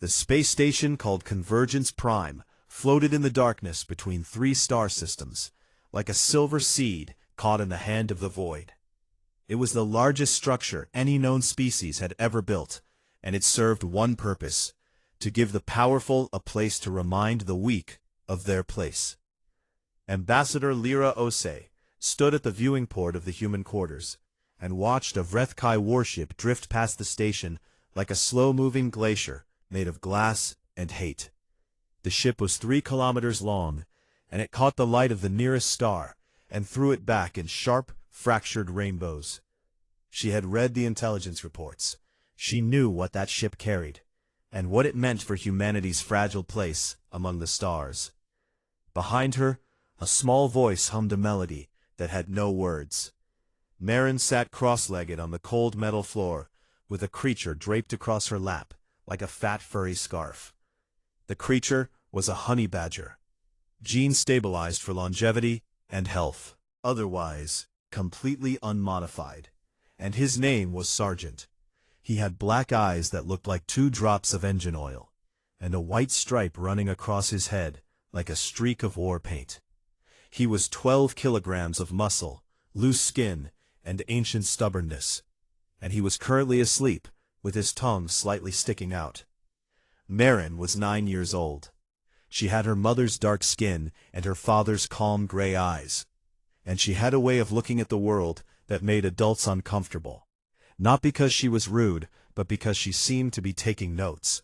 The space station called Convergence Prime floated in the darkness between three star systems, like a silver seed caught in the hand of the void. It was the largest structure any known species had ever built, and it served one purpose: to give the powerful a place to remind the weak of their place. Ambassador Lyra Osei stood at the viewing port of the human quarters, and watched a Vrethkai warship drift past the station like a slow-moving glacier made of glass and hate. The ship was 3 kilometers long, and it caught the light of the nearest star and threw it back in sharp, fractured rainbows. She had read the intelligence reports. She knew what that ship carried, and what it meant for humanity's fragile place among the stars. Behind her, a small voice hummed a melody that had no words. Marin sat cross-legged on the cold metal floor, with a creature draped across her lap like a fat furry scarf. The creature was a honey badger, gene-stabilized for longevity and health, otherwise completely unmodified. And his name was Sergeant. He had black eyes that looked like 2 drops of engine oil, and a white stripe running across his head like a streak of war paint. He was 12 kilograms of muscle, loose skin, and ancient stubbornness, and he was currently asleep, with his tongue slightly sticking out. Marin was 9 years old. She had her mother's dark skin and her father's calm gray eyes, and she had a way of looking at the world that made adults uncomfortable, not because she was rude, but because she seemed to be taking notes.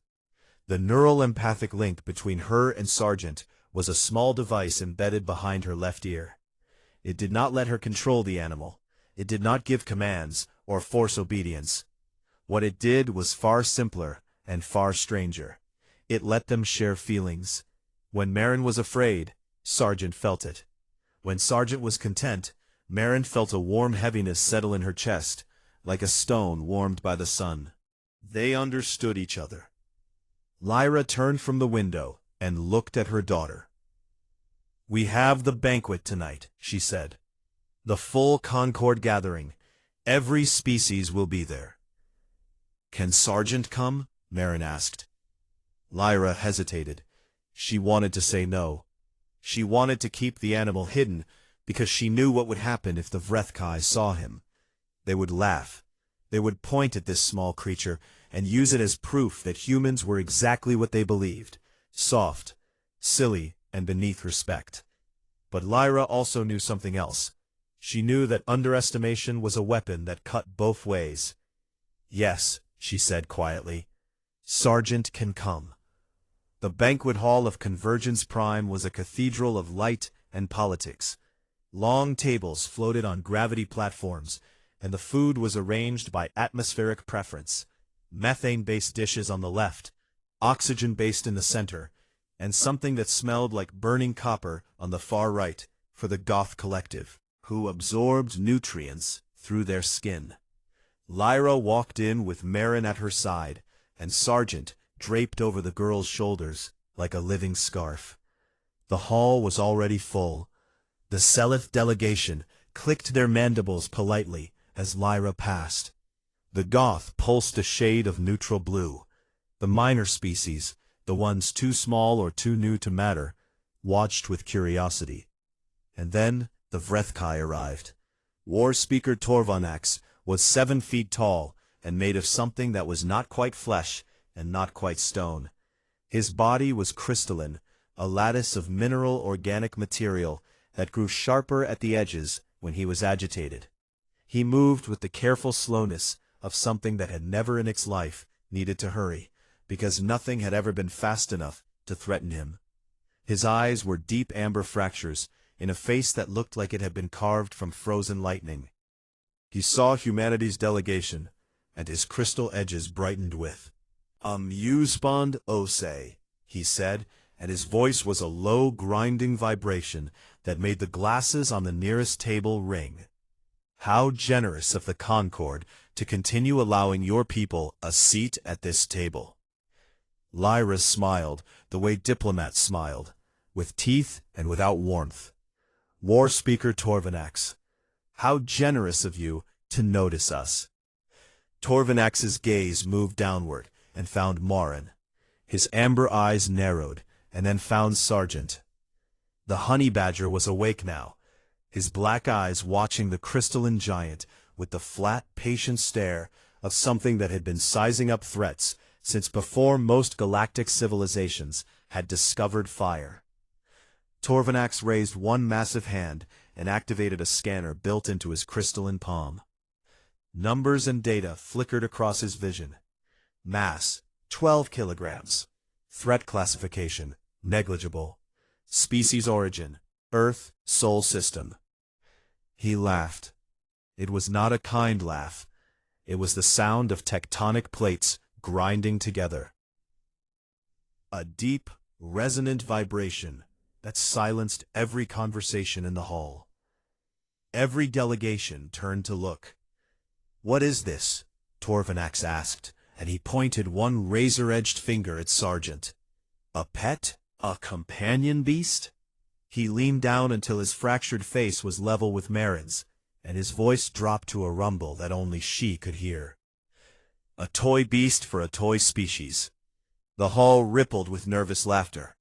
The neural empathic link between her and Sergeant was a small device embedded behind her left ear. It did not let her control the animal. It did not give commands or force obedience. What it did was far simpler and far stranger. It let them share feelings. When Marin was afraid, Sergeant felt it. When Sergeant was content, Marin felt a warm heaviness settle in her chest, like a stone warmed by the sun. They understood each other. Lyra turned from the window and looked at her daughter. "We have the banquet tonight," she said. "The full Concord gathering. Every species will be there." "Can Sergeant come?" Marin asked. Lyra hesitated. She wanted to say no. She wanted to keep the animal hidden, because she knew what would happen if the Vrethkai saw him. They would laugh. They would point at this small creature and use it as proof that humans were exactly what they believed: soft, silly, and beneath respect. But Lyra also knew something else. She knew that underestimation was a weapon that cut both ways. "Yes," she said quietly, "Sergeant can come." The banquet hall of Convergence Prime was a cathedral of light and politics. Long tables floated on gravity platforms, and the food was arranged by atmospheric preference: methane-based dishes on the left, oxygen-based in the center, and something that smelled like burning copper on the far right for the Goth collective, who absorbed nutrients through their skin. Lyra walked in with Marin at her side, and Sergeant draped over the girl's shoulders like a living scarf. The hall was already full. The Seleth delegation clicked their mandibles politely as Lyra passed. The Goth pulsed a shade of neutral blue. The minor species, the ones too small or too new to matter, watched with curiosity. And then the Vrethkai arrived. War Speaker Torvanax was 7 feet tall and made of something that was not quite flesh and not quite stone. His body was crystalline, a lattice of mineral organic material that grew sharper at the edges when he was agitated. He moved with the careful slowness of something that had never in its life needed to hurry, because nothing had ever been fast enough to threaten him. His eyes were deep amber fractures in a face that looked like it had been carved from frozen lightning. He saw humanity's delegation, and his crystal edges brightened with "Musbond Osei," he said, and his voice was a low, grinding vibration that made the glasses on the nearest table ring. "How generous of the Concord to continue allowing your people a seat at this table." Lyra smiled the way diplomats smiled, with teeth and without warmth. "War Speaker Torvanax, how generous of you to notice us." Torvanax's gaze moved downward and found Marin. His amber eyes narrowed, and then found Sergeant. The honey badger was awake now, his black eyes watching the crystalline giant with the flat, patient stare of something that had been sizing up threats since before most galactic civilizations had discovered fire. Torvanax raised one massive hand and activated a scanner built into his crystalline palm. Numbers and data flickered across his vision. Mass, 12 kilograms. Threat classification, negligible. Species origin, Earth, Sol system. He laughed. It was not a kind laugh. It was the sound of tectonic plates grinding together. A deep, resonant vibration that silenced every conversation in the hall. Every delegation turned to look. "What is this?" Torvanax asked, and he pointed one razor-edged finger at Sergeant. "A pet? A companion beast?" He leaned down until his fractured face was level with Marin's, and his voice dropped to a rumble that only she could hear. "A toy beast for a toy species." The hall rippled with nervous laughter.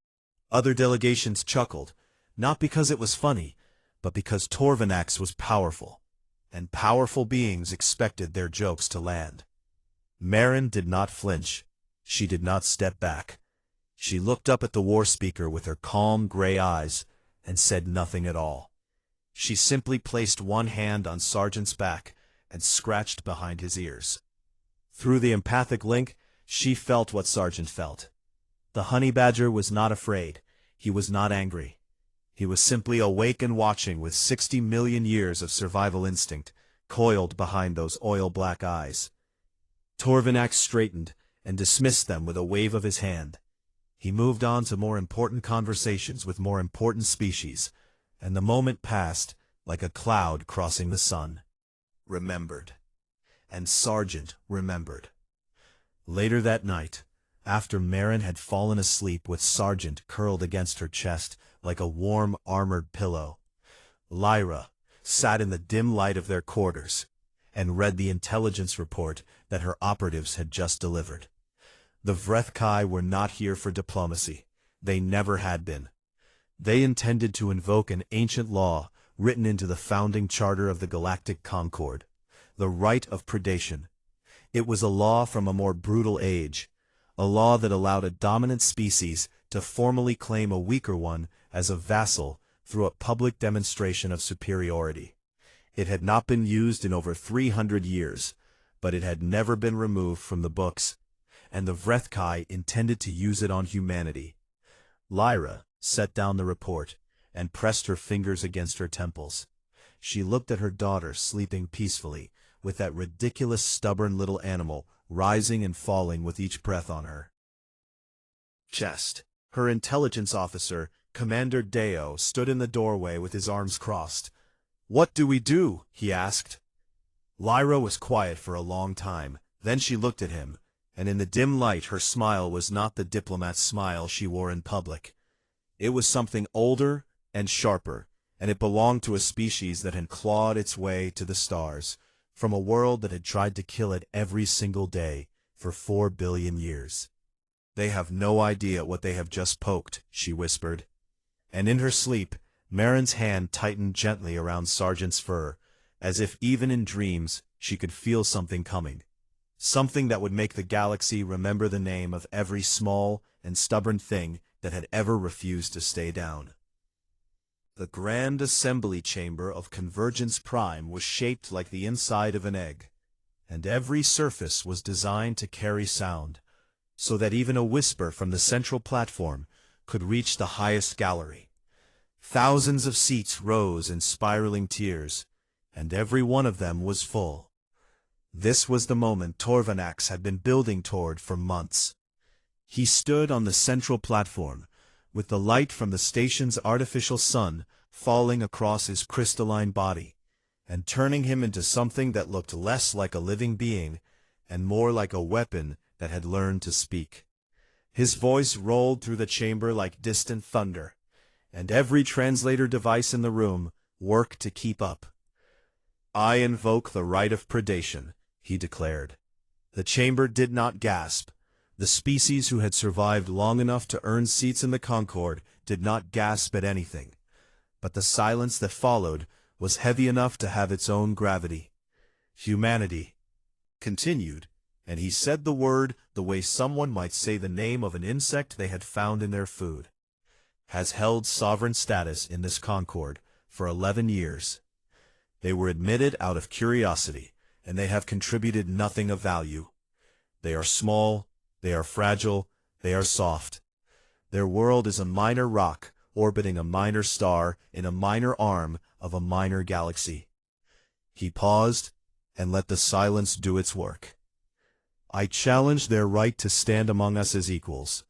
Other delegations chuckled, not because it was funny, but because Torvanax was powerful, and powerful beings expected their jokes to land. Marin did not flinch. She did not step back. She looked up at the war speaker with her calm gray eyes and said nothing at all. She simply placed one hand on Sergeant's back and scratched behind his ears. Through the empathic link, she felt what Sergeant felt. The honey badger was not afraid. He was not angry. He was simply awake and watching with 60 million years of survival instinct coiled behind those oil-black eyes. Torvanax straightened and dismissed them with a wave of his hand. He moved on to more important conversations with more important species, and the moment passed like a cloud crossing the sun. Remembered. And Sergeant remembered. Later that night, after Marin had fallen asleep with Sergeant curled against her chest like a warm, armored pillow, Lyra sat in the dim light of their quarters and read the intelligence report that her operatives had just delivered. The Vrethkai were not here for diplomacy. They never had been. They intended to invoke an ancient law written into the founding charter of the Galactic Concord, the right of predation. It was a law from a more brutal age, a law that allowed a dominant species to formally claim a weaker one as a vassal through a public demonstration of superiority. It had not been used in over 300 years, but it had never been removed from the books, and the Vrethkai intended to use it on humanity. Lyra set down the report and pressed her fingers against her temples. She looked at her daughter sleeping peacefully, with that ridiculous stubborn little animal rising and falling with each breath on her chest. Her intelligence officer, Commander Deo, stood in the doorway with his arms crossed. "What do we do?" he asked. Lyra was quiet for a long time. Then she looked at him, and in the dim light her smile was not the diplomat's smile she wore in public. It was something older and sharper, and it belonged to a species that had clawed its way to the stars, from a world that had tried to kill it every single day for 4 billion years. "They have no idea what they have just poked," she whispered. And in her sleep, Marin's hand tightened gently around Sergeant's fur, as if even in dreams she could feel something coming. Something that would make the galaxy remember the name of every small and stubborn thing that had ever refused to stay down. The Grand Assembly Chamber of Convergence Prime was shaped like the inside of an egg, and every surface was designed to carry sound, so that even a whisper from the central platform could reach the highest gallery. Thousands of seats rose in spiraling tiers, and every one of them was full. This was the moment Torvanax had been building toward for months. He stood on the central platform, with the light from the station's artificial sun falling across his crystalline body, and turning him into something that looked less like a living being and more like a weapon that had learned to speak. His voice rolled through the chamber like distant thunder, and every translator device in the room worked to keep up. "I invoke the right of predation," he declared. The chamber did not gasp, The species who had survived long enough to earn seats in the Concorde did not gasp at anything, but the silence that followed was heavy enough to have its own gravity. Humanity continued, and he said the word the way someone might say the name of an insect they had found in their food. Has held sovereign status in this Concorde for 11 years. They were admitted out of curiosity, and they have contributed nothing of value. They are small, they are fragile, they are soft. Their world is a minor rock orbiting a minor star in a minor arm of a minor galaxy. He paused and let the silence do its work. I challenge their right to stand among us as equals.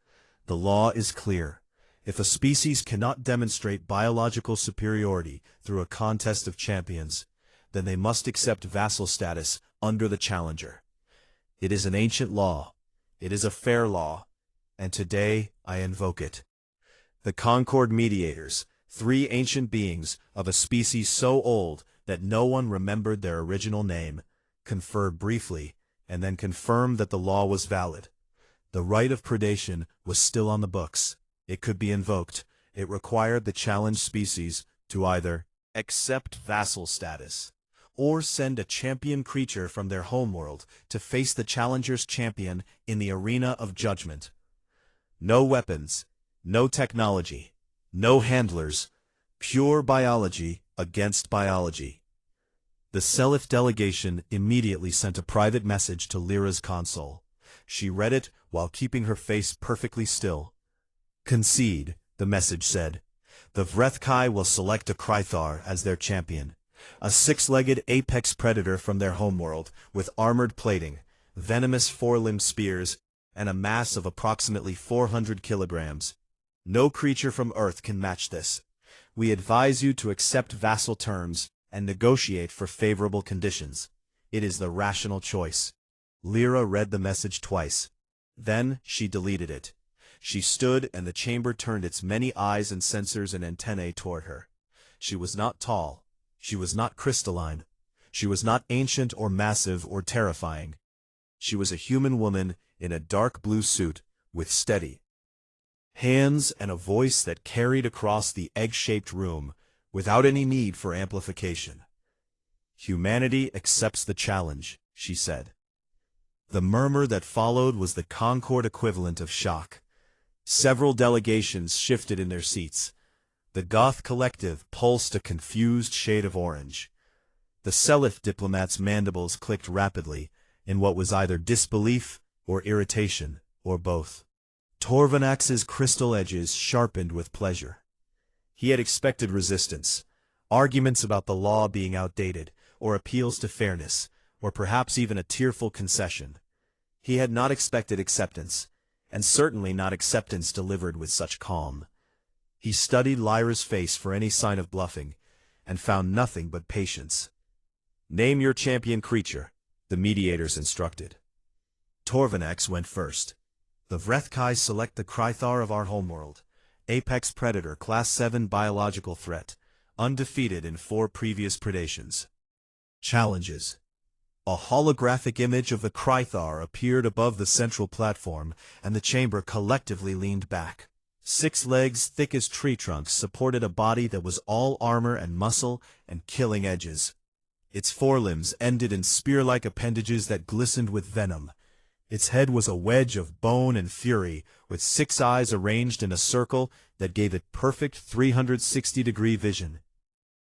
The law is clear. If a species cannot demonstrate biological superiority through a contest of champions, then they must accept vassal status under the challenger. It is an ancient law. It is a fair law, and today I invoke it. The Concorde mediators, 3 ancient beings of a species so old that no one remembered their original name, conferred briefly and then confirmed that the law was valid. The right of predation was still on the books. It could be invoked. It required the challenged species to either accept vassal status or send a champion creature from their homeworld to face the challenger's champion in the arena of judgment. No weapons, no technology, no handlers, pure biology against biology. The Seliph delegation immediately sent a private message to Lyra's console. She read it while keeping her face perfectly still. Concede, the message said. The Vrethkai will select a Krythar as their champion, a 6-legged apex predator from their homeworld with armored plating, venomous 4-limbed spears, and a mass of approximately 400 kilograms. No creature from Earth can match this. We advise you to accept vassal terms and negotiate for favorable conditions. It is the rational choice. Lyra read the message twice. Then she deleted it. She stood, and the chamber turned its many eyes and sensors and antennae toward her. She was not tall. She was not crystalline. She was not ancient or massive or terrifying. She was a human woman in a dark blue suit with steady hands and a voice that carried across the egg-shaped room without any need for amplification. Humanity accepts the challenge, she said. The murmur that followed was the Concorde equivalent of shock. Several delegations shifted in their seats. The Goth collective pulsed a confused shade of orange. The Seliph diplomats' mandibles clicked rapidly in what was either disbelief or irritation, or both. Torvanax's crystal edges sharpened with pleasure. He had expected resistance, arguments about the law being outdated, or appeals to fairness, or perhaps even a tearful concession. He had not expected acceptance, and certainly not acceptance delivered with such calm. He studied Lyra's face for any sign of bluffing, and found nothing but patience. Name your champion creature, the mediators instructed. Torvanax went first. The Vrethkai select the Krythar of our homeworld, apex predator, class 7 biological threat, undefeated in 4 previous predations. Challenges. A holographic image of the Krythar appeared above the central platform, and the chamber collectively leaned back. 6 legs thick as tree trunks supported a body that was all armor and muscle and killing edges. Its forelimbs ended in spear-like appendages that glistened with venom. Its head was a wedge of bone and fury, with 6 eyes arranged in a circle that gave it perfect 360-degree vision.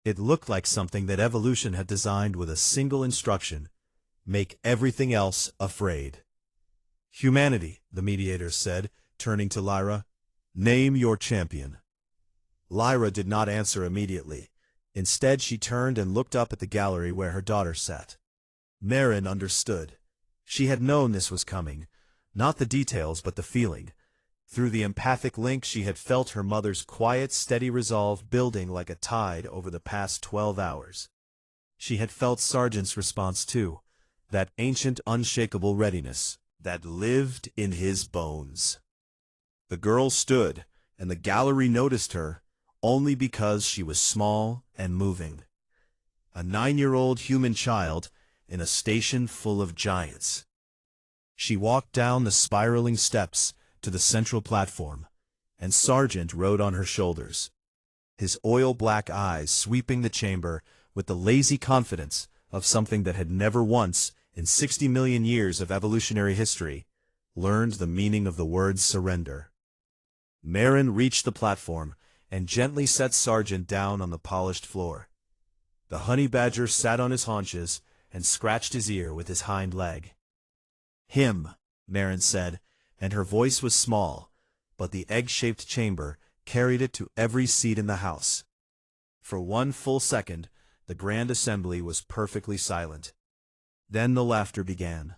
It looked like something that evolution had designed with a single instruction: make everything else afraid. Humanity, the mediators said, turning to Lyra. Name your champion. Lyra did not answer immediately. Instead, she turned and looked up at the gallery where her daughter sat. Marin understood. She had known this was coming, not the details but the feeling. Through the empathic link she had felt her mother's quiet, steady resolve building like a tide over the past 12 hours. She had felt Sargent's response too, that ancient, unshakable readiness that lived in his bones. The girl stood, and the gallery noticed her only because she was small and moving. A 9-year-old human child in a station full of giants. She walked down the spiraling steps to the central platform, and Sargent rode on her shoulders, his oil-black eyes sweeping the chamber with the lazy confidence of something that had never once, in 60 million years of evolutionary history, learned the meaning of the word surrender. Marin reached the platform and gently set Sargent down on the polished floor. The honey badger sat on his haunches and scratched his ear with his hind leg. "Him," Marin said, and her voice was small, but the egg-shaped chamber carried it to every seat in the house. For one full second, the grand assembly was perfectly silent. Then the laughter began.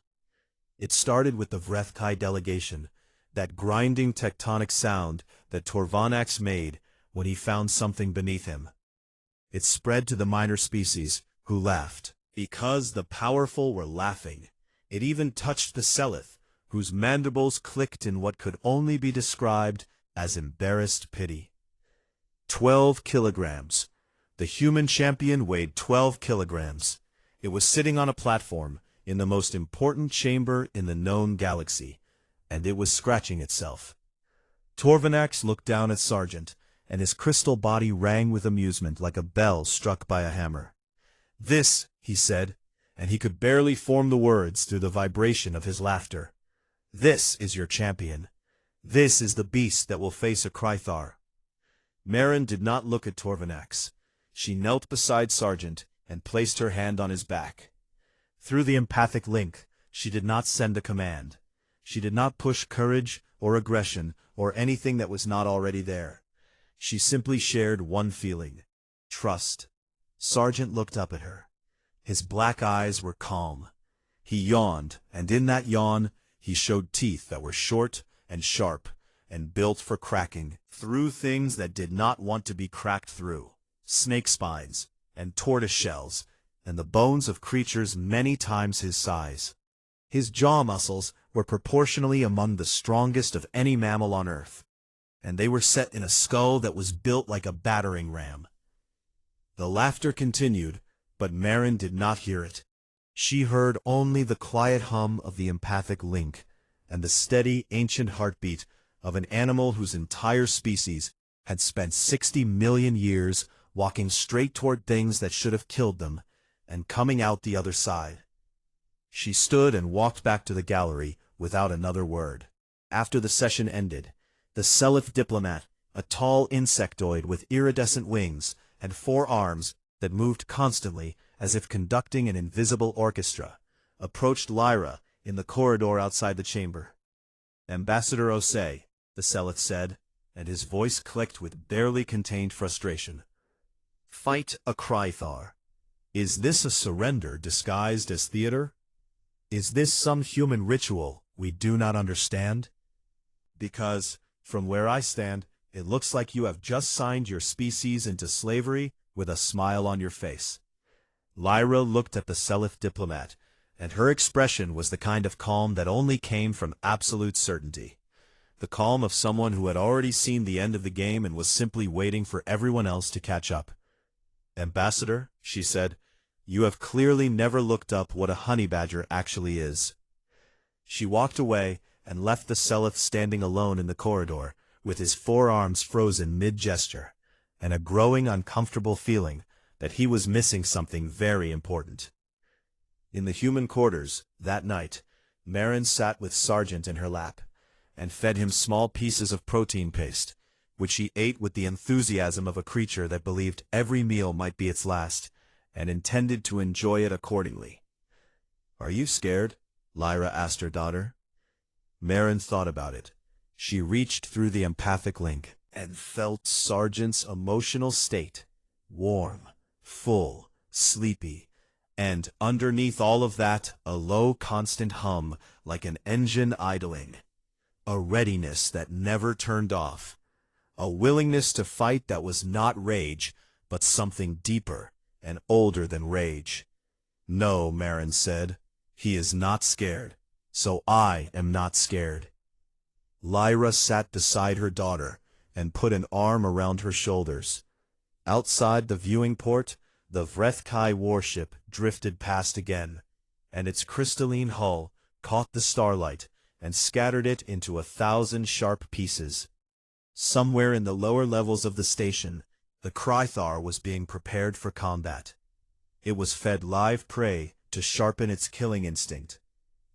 It started with the Vrethkai delegation, that grinding tectonic sound that Torvanax made when he found something beneath him. It spread to the minor species, who laughed, because the powerful were laughing. It even touched the Seleth, whose mandibles clicked in what could only be described as embarrassed pity. 12 kilograms. The human champion weighed 12 kilograms. It was sitting on a platform in the most important chamber in the known galaxy, and it was scratching itself. Torvanax looked down at Sargent, and his crystal body rang with amusement like a bell struck by a hammer. "This," he said, and he could barely form the words through the vibration of his laughter. "This is your champion. This is the beast that will face a Krythar." Marin did not look at Torvanax. She knelt beside Sargent and placed her hand on his back. Through the empathic link, she did not send a command. She did not push courage or aggression or anything that was not already there. She simply shared one feeling: trust. Sargent looked up at her. His black eyes were calm. He yawned, and in that yawn, he showed teeth that were short and sharp and built for cracking through things that did not want to be cracked through: snake spines and tortoise shells and the bones of creatures many times his size. His jaw muscles were proportionally among the strongest of any mammal on Earth, and they were set in a skull that was built like a battering ram. The laughter continued, but Marin did not hear it. She heard only the quiet hum of the empathic link and the steady, ancient heartbeat of an animal whose entire species had spent 60 million years walking straight toward things that should have killed them and coming out the other side. She stood and walked back to the gallery without another word. After the session ended, the Seleth diplomat, a tall insectoid with iridescent wings and 4 arms that moved constantly as if conducting an invisible orchestra, approached Lyra in the corridor outside the chamber. "Ambassador Osei," the Seleth said, and his voice clicked with barely contained frustration. "Fight a Krythar. Is this a surrender disguised as theater? Is this some human ritual we do not understand? Because, from where I stand, it looks like you have just signed your species into slavery with a smile on your face." Lyra looked at the Seleth diplomat, and her expression was the kind of calm that only came from absolute certainty. The calm of someone who had already seen the end of the game and was simply waiting for everyone else to catch up. "Ambassador," she said, "you have clearly never looked up what a honey badger actually is." She walked away and left the Seleth standing alone in the corridor, with his 4 arms frozen mid-gesture, and a growing uncomfortable feeling that he was missing something very important. In the human quarters, that night, Marin sat with Sargent in her lap, and fed him small pieces of protein paste, which he ate with the enthusiasm of a creature that believed every meal might be its last, and intended to enjoy it accordingly. "Are you scared?" Lyra asked her daughter. Marin thought about it. She reached through the empathic link and felt Sargent's emotional state: warm, full, sleepy, and, underneath all of that, a low, constant hum like an engine idling. A readiness that never turned off. A willingness to fight that was not rage, but something deeper and older than rage. "No," Marin said, "he is not scared, so I am not scared." Lyra sat beside her daughter and put an arm around her shoulders. Outside the viewing port, the Vrethkai warship drifted past again, and its crystalline hull caught the starlight, and scattered it into 1,000 sharp pieces. Somewhere in the lower levels of the station, the Krythar was being prepared for combat. It was fed live prey to sharpen its killing instinct.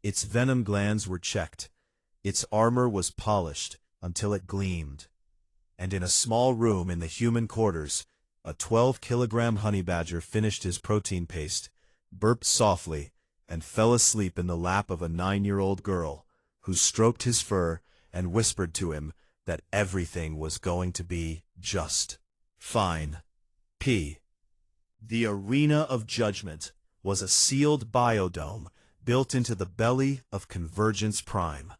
Its venom glands were checked. Its armor was polished until it gleamed. And in a small room in the human quarters, a 12-kilogram honey badger finished his protein paste, burped softly, and fell asleep in the lap of a 9-year-old girl, who stroked his fur and whispered to him that everything was going to be just fine. The Arena of Judgment was a sealed biodome built into the belly of Convergence Prime.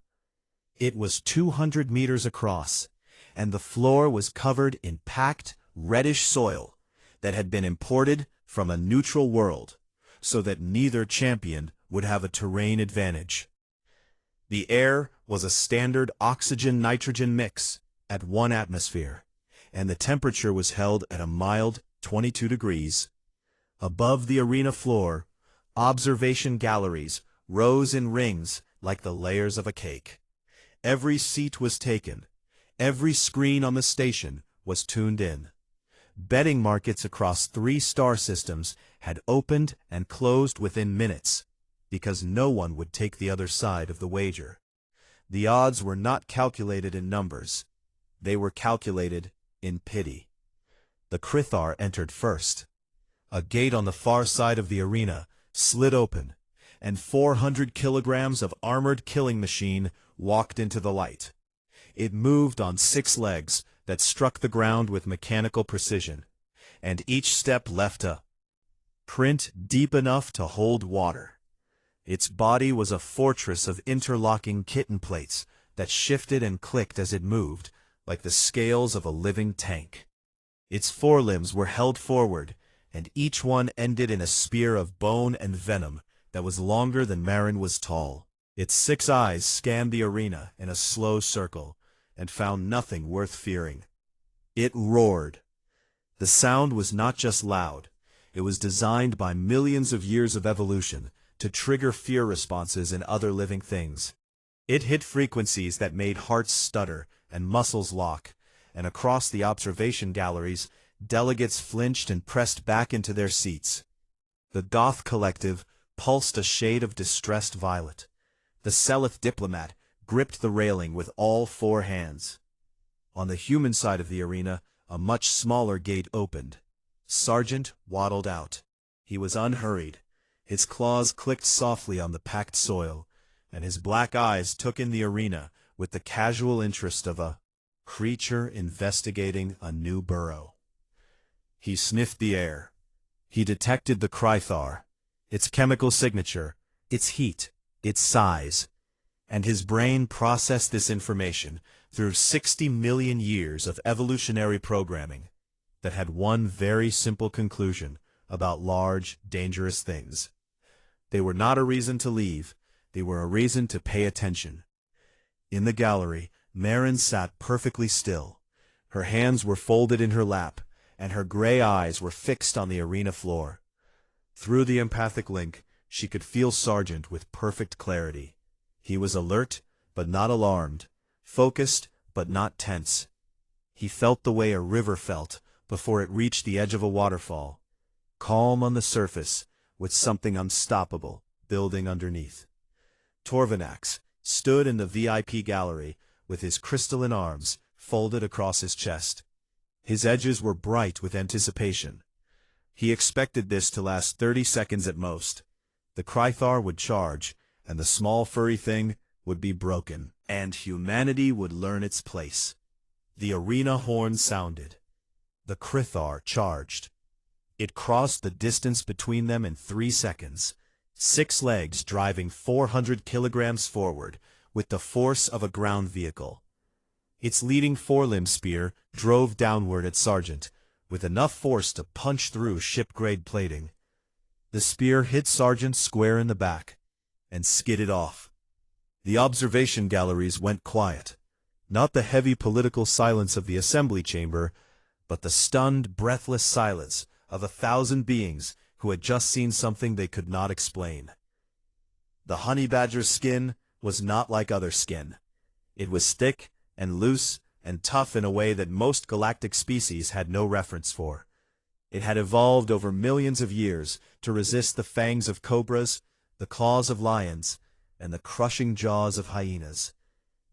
It was 200 meters across, and the floor was covered in packed, reddish soil that had been imported from a neutral world, so that neither champion would have a terrain advantage. The air was a standard oxygen-nitrogen mix at 1 atmosphere, and the temperature was held at a mild 22 degrees. Above the arena floor, observation galleries rose in rings like the layers of a cake. Every seat was taken. Every screen on the station was tuned in. Betting markets across 3 star systems had opened and closed within minutes, because no one would take the other side of the wager. The odds were not calculated in numbers. They were calculated in pity. The Krythar entered first. A gate on the far side of the arena slid open, and 400 kilograms of armored killing machine walked into the light. It moved on 6 legs that struck the ground with mechanical precision, and each step left a print deep enough to hold water. Its body was a fortress of interlocking kitten plates that shifted and clicked as it moved, like the scales of a living tank. Its forelimbs were held forward, and each one ended in a spear of bone and venom that was longer than Marin was tall. Its 6 eyes scanned the arena in a slow circle, and found nothing worth fearing. It roared. The sound was not just loud. It was designed by millions of years of evolution to trigger fear responses in other living things. It hit frequencies that made hearts stutter and muscles lock, and across the observation galleries, delegates flinched and pressed back into their seats. The Goth Collective pulsed a shade of distressed violet. The Seleth diplomat gripped the railing with all 4 hands. On the human side of the arena, a much smaller gate opened. Sergeant waddled out. He was unhurried. His claws clicked softly on the packed soil, and his black eyes took in the arena with the casual interest of a creature investigating a new burrow. He sniffed the air. He detected the Krythar, its chemical signature, its heat, its size, and his brain processed this information through 60 million years of evolutionary programming that had one very simple conclusion about large, dangerous things. They were not a reason to leave. They were a reason to pay attention. In the gallery, Marin sat perfectly still. Her hands were folded in her lap, and her gray eyes were fixed on the arena floor. Through the empathic link, she could feel Sargent with perfect clarity. He was alert, but not alarmed, focused, but not tense. He felt the way a river felt before it reached the edge of a waterfall, calm on the surface, with something unstoppable building underneath. Torvanax stood in the VIP gallery with his crystalline arms folded across his chest. His edges were bright with anticipation. He expected this to last 30 seconds at most. The Krythar would charge, and the small furry thing would be broken, and humanity would learn its place. The arena horn sounded. The Krythar charged. It crossed the distance between them in 3 seconds, 6 legs driving 400 kilograms forward with the force of a ground vehicle. Its leading forelimb spear drove downward at Sargent, with enough force to punch through ship-grade plating. The spear hit Sargent square in the back, and skidded off. The observation galleries went quiet. Not the heavy political silence of the assembly chamber, but the stunned, breathless silence of 1,000 beings who had just seen something they could not explain. The honey badger's skin was not like other skin. It was thick and loose and tough in a way that most galactic species had no reference for. It had evolved over millions of years to resist the fangs of cobras, the claws of lions, and the crushing jaws of hyenas.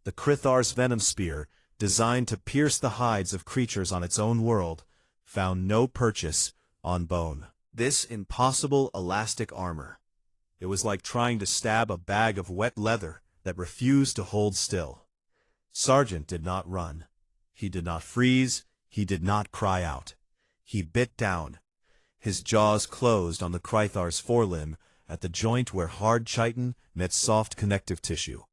The Krithar's venom spear, designed to pierce the hides of creatures on its own world, found no purchase on bone. This impossible elastic armor. It was like trying to stab a bag of wet leather that refused to hold still. Sergeant did not run. He did not freeze. He did not cry out. He bit down. His jaws closed on the Krithar's forelimb at the joint where hard chitin met soft connective tissue.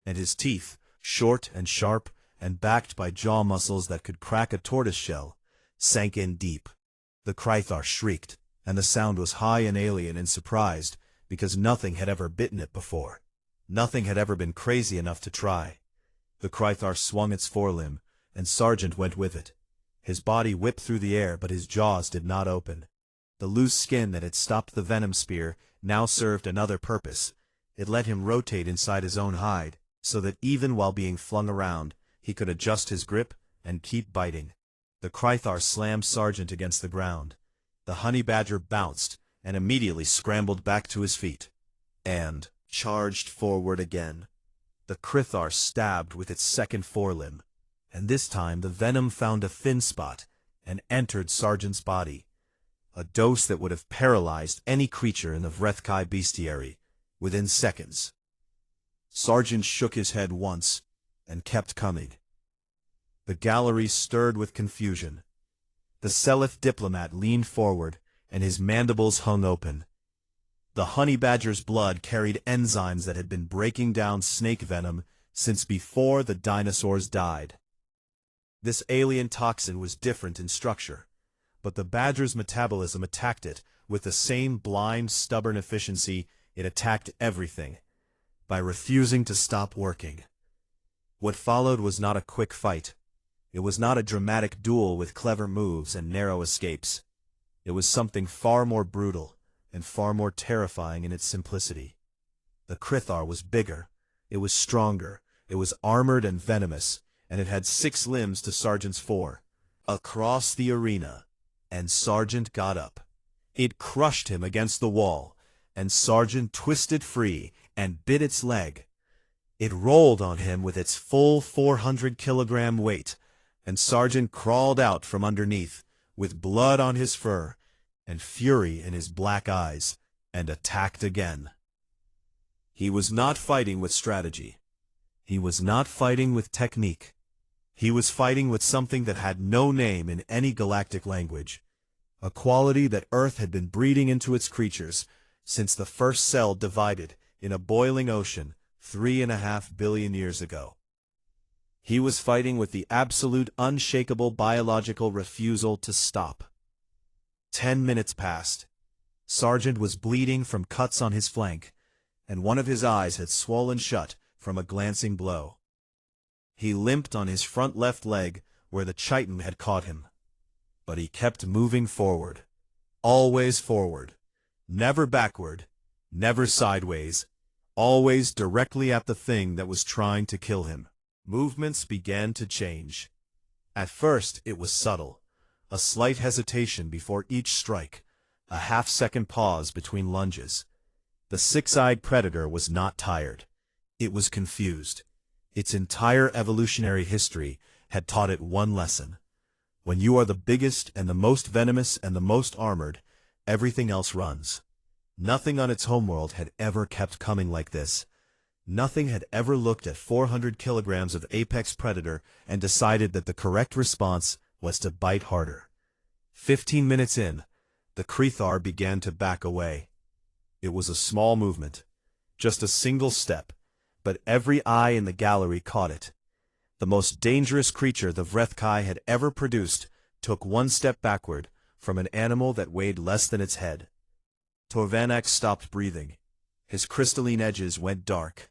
And his teeth, short and sharp and backed by jaw muscles that could crack a tortoise shell, sank in deep. The Krithar shrieked, and the sound was high and alien and surprised, because nothing had ever bitten it before. Nothing had ever been crazy enough to try. The Krithar swung its forelimb, and Sergeant went with it. His body whipped through the air, but his jaws did not open. The loose skin that had stopped the venom spear now served another purpose. It let him rotate inside his own hide, so that even while being flung around, he could adjust his grip and keep biting. The Krithar slammed Sergeant against the ground. The honey badger bounced and immediately scrambled back to his feet, and charged forward again. The Krithar stabbed with its second forelimb, and this time the venom found a thin spot and entered Sergeant's body, a dose that would have paralyzed any creature in the Vrethkai bestiary within seconds. Sergeant shook his head once and kept coming. The gallery stirred with confusion. The Selith diplomat leaned forward, and his mandibles hung open. The honey badger's blood carried enzymes that had been breaking down snake venom since before the dinosaurs died. This alien toxin was different in structure, but the badger's metabolism attacked it with the same blind, stubborn efficiency it attacked everything, by refusing to stop working. What followed was not a quick fight. It was not a dramatic duel with clever moves and narrow escapes. It was something far more brutal and far more terrifying in its simplicity. The Krithar was bigger, it was stronger, it was armored and venomous, and it had 6 limbs to Sergeant's 4. Across the arena, and Sergeant got up. It crushed him against the wall, and Sergeant twisted free and bit its leg. It rolled on him with its full 400-kilogram weight, and Sergeant crawled out from underneath, with blood on his fur and fury in his black eyes, and attacked again. He was not fighting with strategy. He was not fighting with technique. He was fighting with something that had no name in any galactic language, a quality that Earth had been breeding into its creatures since the first cell divided in a boiling ocean 3.5 billion years ago. He was fighting with the absolute unshakable biological refusal to stop. 10 minutes passed. Sergeant was bleeding from cuts on his flank, and one of his eyes had swollen shut from a glancing blow. He limped on his front left leg where the chitin had caught him. But he kept moving forward. Always forward. Never backward. Never sideways. Always directly at the thing that was trying to kill him. Movements began to change. At first it was subtle. A slight hesitation before each strike. A half-second pause between lunges. The 6-eyed predator was not tired. It was confused. Its entire evolutionary history had taught it one lesson. When you are the biggest and the most venomous and the most armored, everything else runs. Nothing on its homeworld had ever kept coming like this. Nothing had ever looked at 400 kilograms of apex predator and decided that the correct response was to bite harder. 15 minutes in, the Krithar began to back away. It was a small movement, just a single step, but every eye in the gallery caught it. The most dangerous creature the Vrethkai had ever produced took one step backward from an animal that weighed less than its head. Torvanak stopped breathing. His crystalline edges went dark.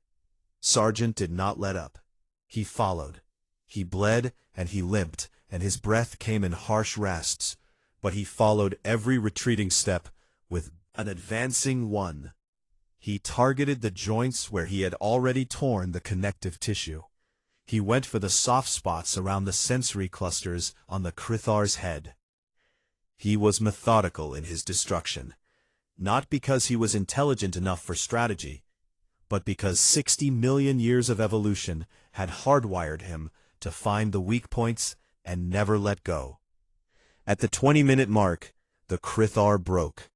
Sergeant did not let up. He followed. He bled and he limped, and his breath came in harsh rasps, but he followed every retreating step with an advancing one. He targeted the joints where he had already torn the connective tissue. He went for the soft spots around the sensory clusters on the Krithar's head. He was methodical in his destruction, not because he was intelligent enough for strategy, but because 60 million years of evolution had hardwired him to find the weak points and never let go. At the 20-minute mark, the Krithar broke.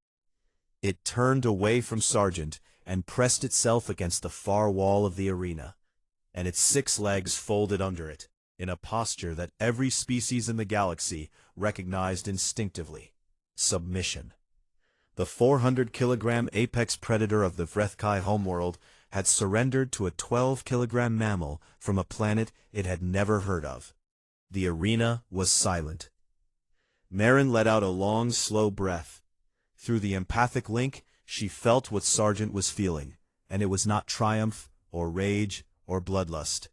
It turned away from Sargent and pressed itself against the far wall of the arena, and its 6 legs folded under it, in a posture that every species in the galaxy recognized instinctively: submission. The 400-kilogram apex predator of the Vrethkai homeworld had surrendered to a 12-kilogram mammal from a planet it had never heard of. The arena was silent. Marin let out a long, slow breath. Through the empathic link, she felt what Sargent was feeling, and it was not triumph, or rage, or bloodlust.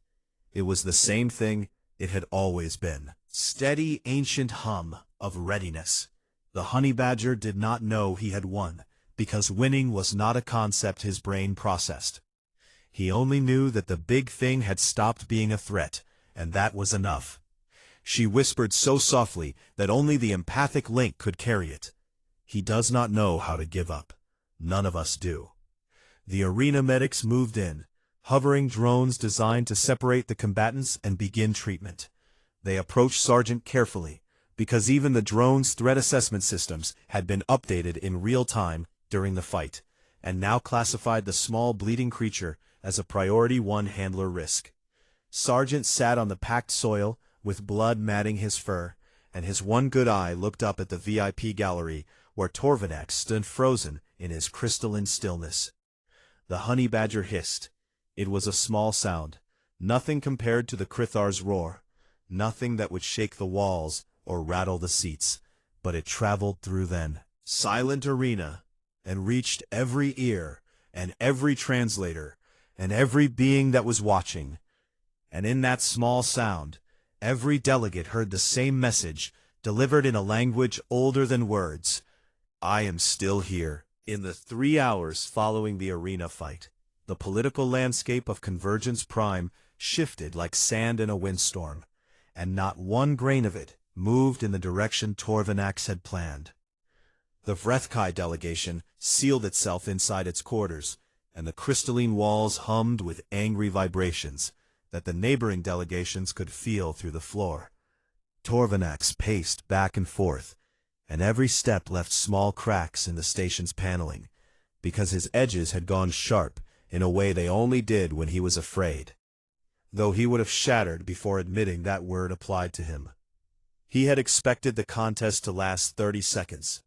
It was the same thing it had always been: steady, ancient hum of readiness. The honey badger did not know he had won, because winning was not a concept his brain processed. He only knew that the big thing had stopped being a threat, and that was enough. She whispered so softly that only the empathic link could carry it. He does not know how to give up. None of us do. The arena medics moved in, hovering drones designed to separate the combatants and begin treatment. They approached Sargent carefully, because even the drone's threat assessment systems had been updated in real time during the fight, and now classified the small bleeding creature as a Priority 1 handler risk. Sargent sat on the packed soil, with blood matting his fur, and his one good eye looked up at the VIP gallery, where Torvanax stood frozen in his crystalline stillness. The honey badger hissed. It was a small sound, nothing compared to the Krithar's roar, nothing that would shake the walls or rattle the seats, but it traveled through then silent arena and reached every ear and every translator and every being that was watching. And in that small sound, every delegate heard the same message, delivered in a language older than words: I am still here. In the 3 hours following the arena fight, the political landscape of Convergence Prime shifted like sand in a windstorm, and not one grain of it moved in the direction Torvanax had planned. The Vrethkai delegation sealed itself inside its quarters, and the crystalline walls hummed with angry vibrations that the neighboring delegations could feel through the floor. Torvanax paced back and forth, and every step left small cracks in the station's paneling, because his edges had gone sharp in a way they only did when he was afraid, though he would have shattered before admitting that word applied to him. He had expected the contest to last 30 seconds.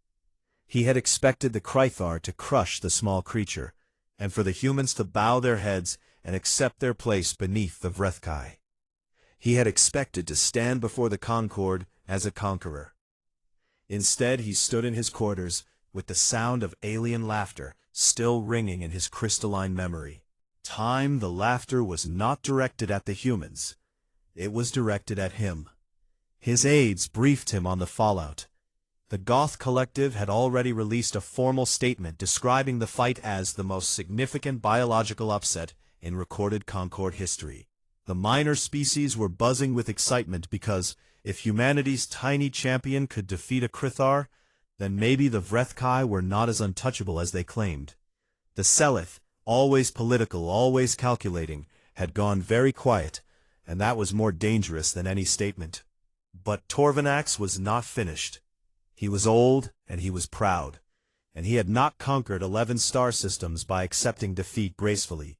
He had expected the Krithar to crush the small creature, and for the humans to bow their heads and accept their place beneath the Vrethkai. He had expected to stand before the Concord as a conqueror. Instead, he stood in his quarters, with the sound of alien laughter still ringing in his crystalline memory. The laughter was not directed at the humans. It was directed at him. His aides briefed him on the fallout. The Goth Collective had already released a formal statement describing the fight as the most significant biological upset in recorded Concord history. The minor species were buzzing with excitement because, if humanity's tiny champion could defeat a Krithar, then maybe the Vrethkai were not as untouchable as they claimed. The Seleth, always political, always calculating, had gone very quiet, and that was more dangerous than any statement. But Torvanax was not finished. He was old, and he was proud, and he had not conquered 11 star systems by accepting defeat gracefully.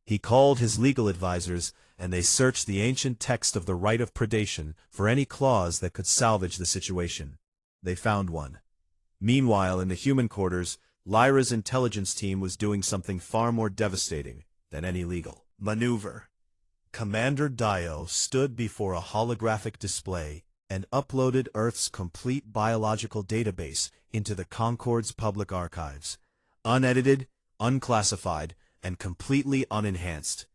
He called his legal advisors, and they searched the ancient text of the right of predation for any clause that could salvage the situation. They found one. Meanwhile, in the human quarters, Lyra's intelligence team was doing something far more devastating than any legal maneuver. Commander Dio stood before a holographic display and uploaded Earth's complete biological database into the Concord's public archives, unedited, unclassified, and completely unenhanced.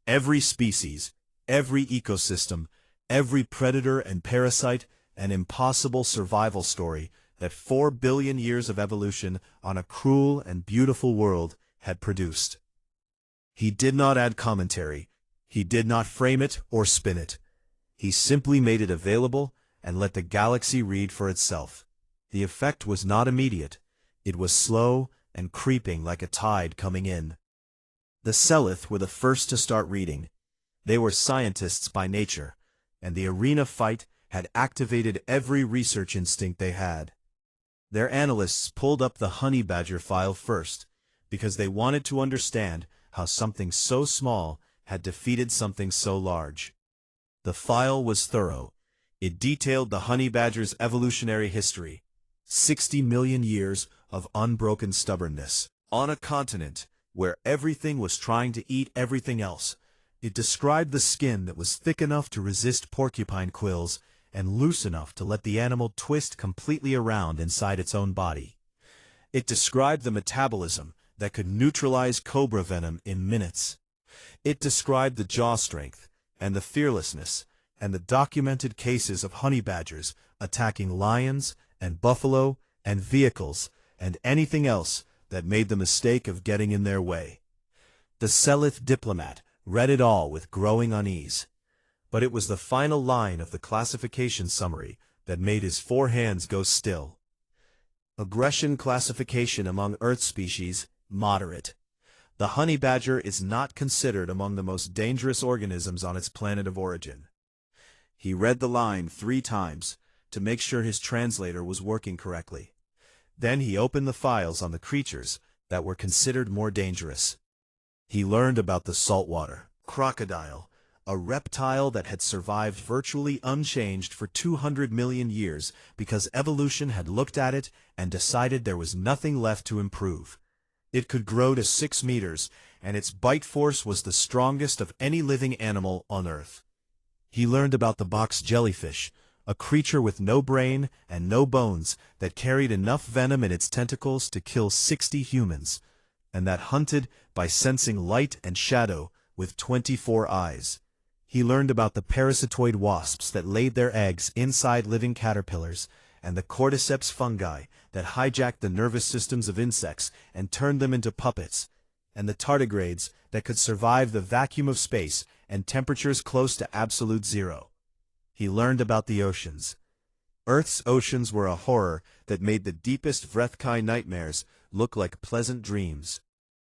Every species, every ecosystem, every predator and parasite, an impossible survival story that 4 billion years of evolution on a cruel and beautiful world had produced. He did not add commentary. He did not frame it or spin it. He simply made it available and let the galaxy read for itself. The effect was not immediate. It was slow and creeping like a tide coming in. The Seleth were the first to start reading. They were scientists by nature, and the arena fight had activated every research instinct they had. Their analysts pulled up the honey badger file first, because they wanted to understand how something so small had defeated something so large. The file was thorough. It detailed the honey badger's evolutionary history, 60 million years of unbroken stubbornness. On a continent where everything was trying to eat everything else, it described the skin that was thick enough to resist porcupine quills and loose enough to let the animal twist completely around inside its own body. It described the metabolism that could neutralize cobra venom in minutes. It described the jaw strength and the fearlessness and the documented cases of honey badgers attacking lions and buffalo and vehicles and anything else that made the mistake of getting in their way. The Seleth diplomat read it all with growing unease. But it was the final line of the classification summary that made his four hands go still. Aggression classification among Earth species, moderate. The honey badger is not considered among the most dangerous organisms on its planet of origin. He read the line 3 times to make sure his translator was working correctly. Then he opened the files on the creatures that were considered more dangerous. He learned about the saltwater crocodile, a reptile that had survived virtually unchanged for 200 million years because evolution had looked at it and decided there was nothing left to improve. It could grow to 6 meters, and its bite force was the strongest of any living animal on Earth. He learned about the box jellyfish, a creature with no brain and no bones that carried enough venom in its tentacles to kill 60 humans, and that hunted by sensing light and shadow with 24 eyes. He learned about the parasitoid wasps that laid their eggs inside living caterpillars, and the cordyceps fungi that hijacked the nervous systems of insects and turned them into puppets, and the tardigrades that could survive the vacuum of space and temperatures close to absolute zero. He learned about the oceans. Earth's oceans were a horror that made the deepest Vrethkai nightmares look like pleasant dreams.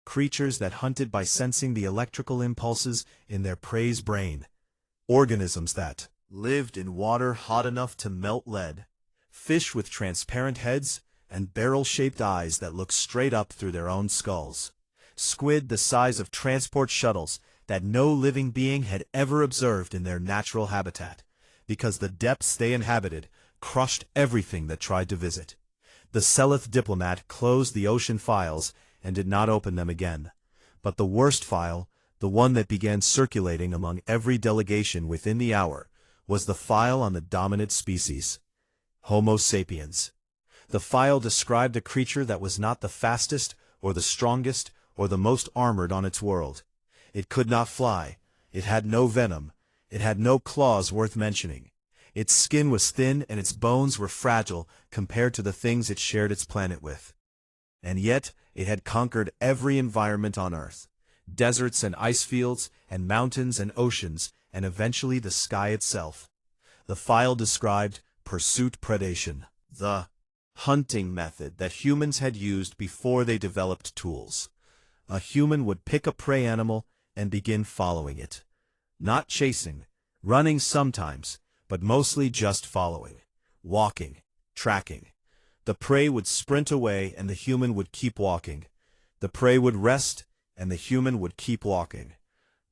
Creatures that hunted by sensing the electrical impulses in their prey's brain. Organisms that lived in water hot enough to melt lead. Fish with transparent heads and barrel-shaped eyes that looked straight up through their own skulls. Squid the size of transport shuttles that no living being had ever observed in their natural habitat, because the depths they inhabited crushed everything that tried to visit. The Seleth diplomat closed the ocean files and did not open them again. But the worst file, the one that began circulating among every delegation within the hour, was the file on the dominant species, Homo sapiens. The file described a creature that was not the fastest or the strongest or the most armored on its world. It could not fly. It had no venom. It had no claws worth mentioning. Its skin was thin and its bones were fragile compared to the things it shared its planet with. And yet, it had conquered every environment on Earth. Deserts and ice fields and mountains and oceans and eventually the sky itself. The file described pursuit predation, the hunting method that humans had used before they developed tools. A human would pick a prey animal and begin following it. Not chasing, running sometimes, but mostly just following, walking, tracking. The prey would sprint away and the human would keep walking. The prey would rest and the human would keep walking.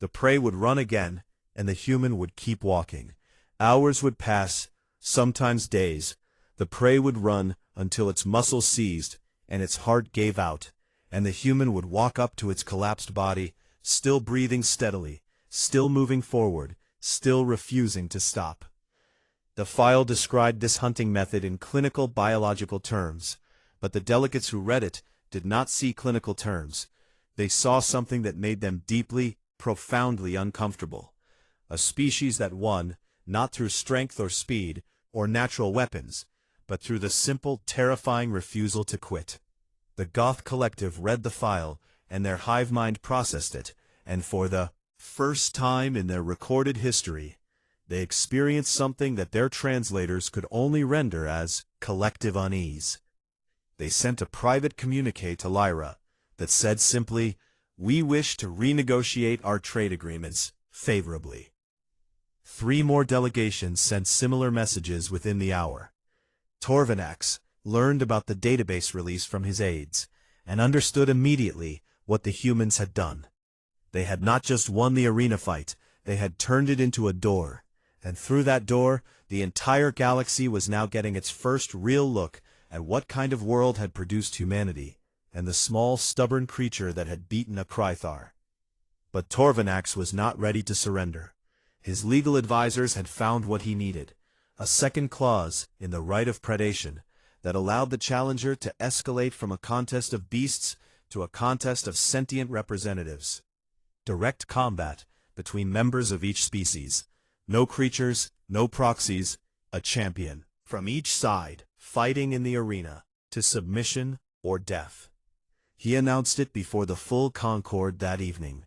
The prey would run again and the human would keep walking. Hours would pass, sometimes days. The prey would run until its muscles seized and its heart gave out, and the human would walk up to its collapsed body, still breathing steadily, still moving forward, still refusing to stop. The file described this hunting method in clinical biological terms, but the delegates who read it did not see clinical terms. They saw something that made them deeply, profoundly uncomfortable. A species that won, not through strength or speed or natural weapons, but through the simple, terrifying refusal to quit. The Goth Collective read the file and their hive mind processed it, and for the first time in their recorded history, they experienced something that their translators could only render as collective unease. They sent a private communique to Lyra that said simply, "We wish to renegotiate our trade agreements favorably." 3 more delegations sent similar messages within the hour. Torvanax learned about the database release from his aides, and understood immediately what the humans had done. They had not just won the arena fight, they had turned it into a door, and through that door, the entire galaxy was now getting its first real look at what kind of world had produced humanity, and the small, stubborn creature that had beaten a Krythar. But Torvanax was not ready to surrender. His legal advisors had found what he needed, a second clause in the right of predation that allowed the challenger to escalate from a contest of beasts to a contest of sentient representatives. Direct combat between members of each species. No creatures, no proxies, a champion from each side fighting in the arena to submission or death. He announced it before the full Concord that evening.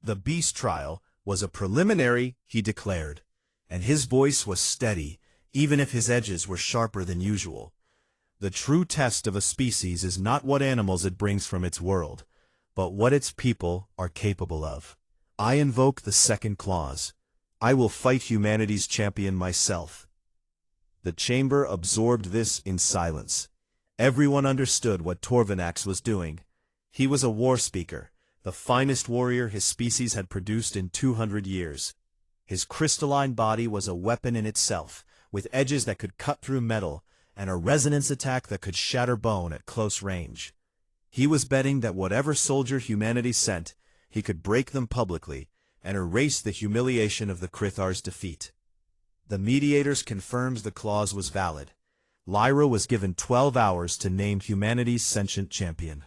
The beast trial was a preliminary, he declared, and his voice was steady, even if his edges were sharper than usual. The true test of a species is not what animals it brings from its world, but what its people are capable of. I invoke the second clause. I will fight humanity's champion myself. The chamber absorbed this in silence. Everyone understood what Torvanax was doing. He was a war speaker, the finest warrior his species had produced in 200 years. His crystalline body was a weapon in itself, with edges that could cut through metal, and a resonance attack that could shatter bone at close range. He was betting that whatever soldier humanity sent, he could break them publicly, and erase the humiliation of the Krythar's defeat. The mediators confirmed the clause was valid. Lyra was given 12 hours to name humanity's sentient champion.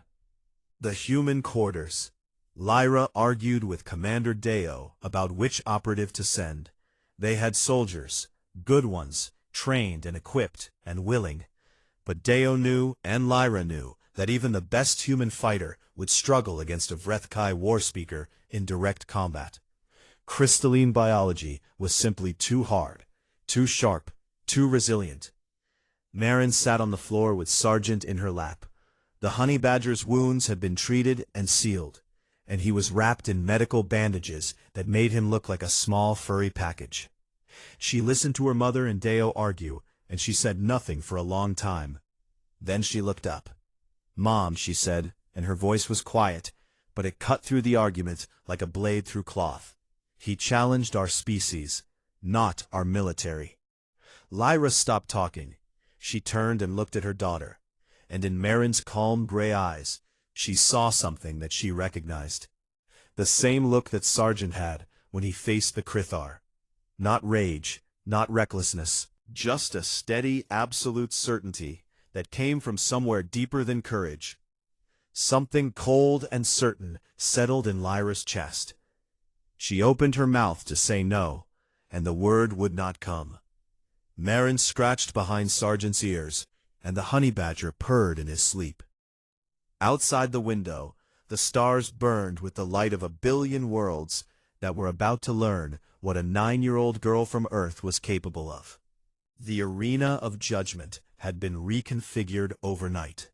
The human quarters. Lyra argued with Commander Deo about which operative to send. They had soldiers, good ones, trained and equipped and willing. But Deo knew, and Lyra knew, that even the best human fighter would struggle against a Vrethkai war speaker in direct combat. Crystalline biology was simply too hard, too sharp, too resilient. Marin sat on the floor with Sargent in her lap. The honey badger's wounds had been treated and sealed, and he was wrapped in medical bandages that made him look like a small furry package. She listened to her mother and Deo argue, and she said nothing for a long time. Then she looked up. "Mom," she said, and her voice was quiet, but it cut through the argument like a blade through cloth. "He challenged our species, not our military." Lyra stopped talking. She turned and looked at her daughter, and in Marin's calm gray eyes, she saw something that she recognized. The same look that Sargent had when he faced the Krythar. Not rage, not recklessness, just a steady, absolute certainty that came from somewhere deeper than courage. Something cold and certain settled in Lyra's chest. She opened her mouth to say no, and the word would not come. Marin scratched behind Sargent's ears, and the honey badger purred in his sleep. Outside the window, the stars burned with the light of 1,000,000,000 worlds that were about to learn what a 9-year-old girl from Earth was capable of. The arena of judgment had been reconfigured overnight.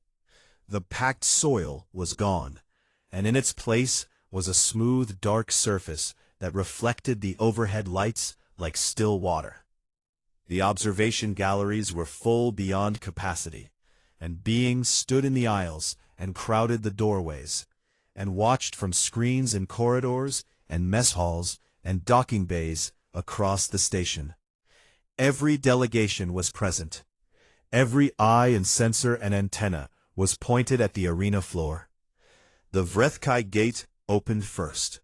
The packed soil was gone, and in its place was a smooth, dark surface that reflected the overhead lights like still water. The observation galleries were full beyond capacity, and beings stood in the aisles and crowded the doorways, and watched from screens in corridors and mess halls and docking bays across the station. Every delegation was present. Every eye and sensor and antenna was pointed at the arena floor. The Vrethkai gate opened first.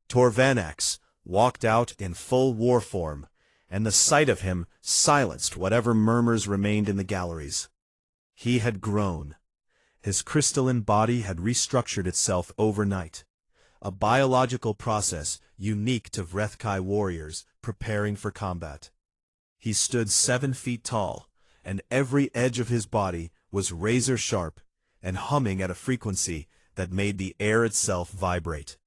Torvanax walked out in full war form, and the sight of him silenced whatever murmurs remained in the galleries. He had grown. His crystalline body had restructured itself overnight, a biological process unique to Vrethkai warriors preparing for combat. He stood 7 feet tall, and every edge of his body was razor-sharp and humming at a frequency that made the air itself vibrate.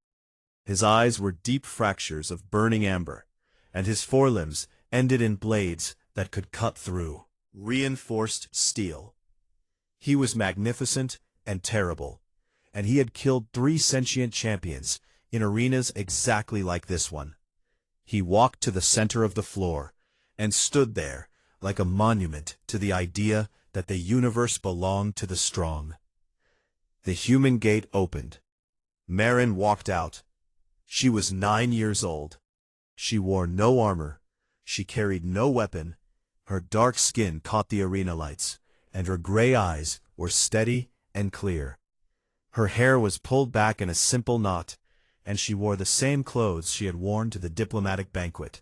His eyes were deep fractures of burning amber, and his forelimbs ended in blades that could cut through reinforced steel. He was magnificent and terrible, and he had killed 3 sentient champions in arenas exactly like this one. He walked to the center of the floor and stood there like a monument to the idea that the universe belonged to the strong. The human gate opened. Marin walked out. She was 9 years old. She wore no armor. She carried no weapon. Her dark skin caught the arena lights, and her gray eyes were steady and clear. Her hair was pulled back in a simple knot, and she wore the same clothes she had worn to the diplomatic banquet,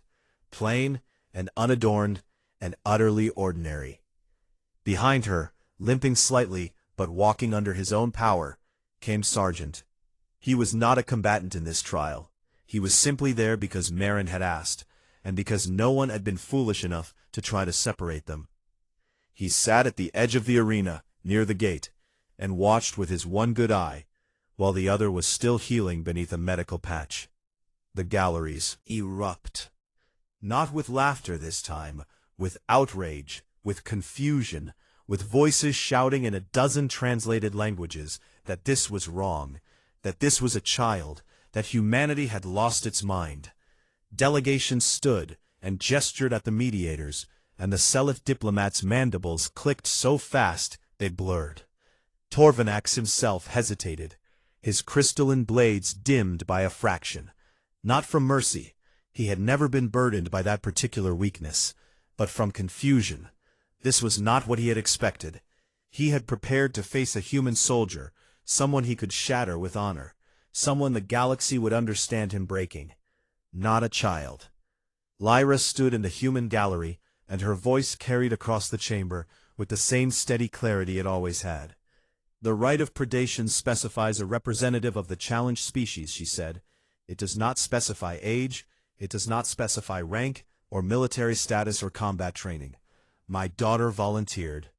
plain and unadorned and utterly ordinary. Behind her, limping slightly but walking under his own power, came Sergeant. He was not a combatant in this trial. He was simply there because Marin had asked, and because no one had been foolish enough to try to separate them. He sat at the edge of the arena, near the gate, and watched with his one good eye, while the other was still healing beneath a medical patch. The galleries erupt. Not with laughter this time, with outrage, with confusion, with voices shouting in a dozen translated languages that this was wrong, that this was a child, that humanity had lost its mind. Delegations stood and gestured at the mediators, and the Selith diplomats' mandibles clicked so fast they blurred. Torvanax himself hesitated, his crystalline blades dimmed by a fraction. Not from mercy, he had never been burdened by that particular weakness, but from confusion. This was not what he had expected. He had prepared to face a human soldier, someone he could shatter with honor, someone the galaxy would understand him breaking. Not a child. Lyra stood in the human gallery, and her voice carried across the chamber with the same steady clarity it always had. The right of predation specifies a representative of the challenged species, she said. It does not specify age, it does not specify rank, or military status or combat training. My daughter volunteered.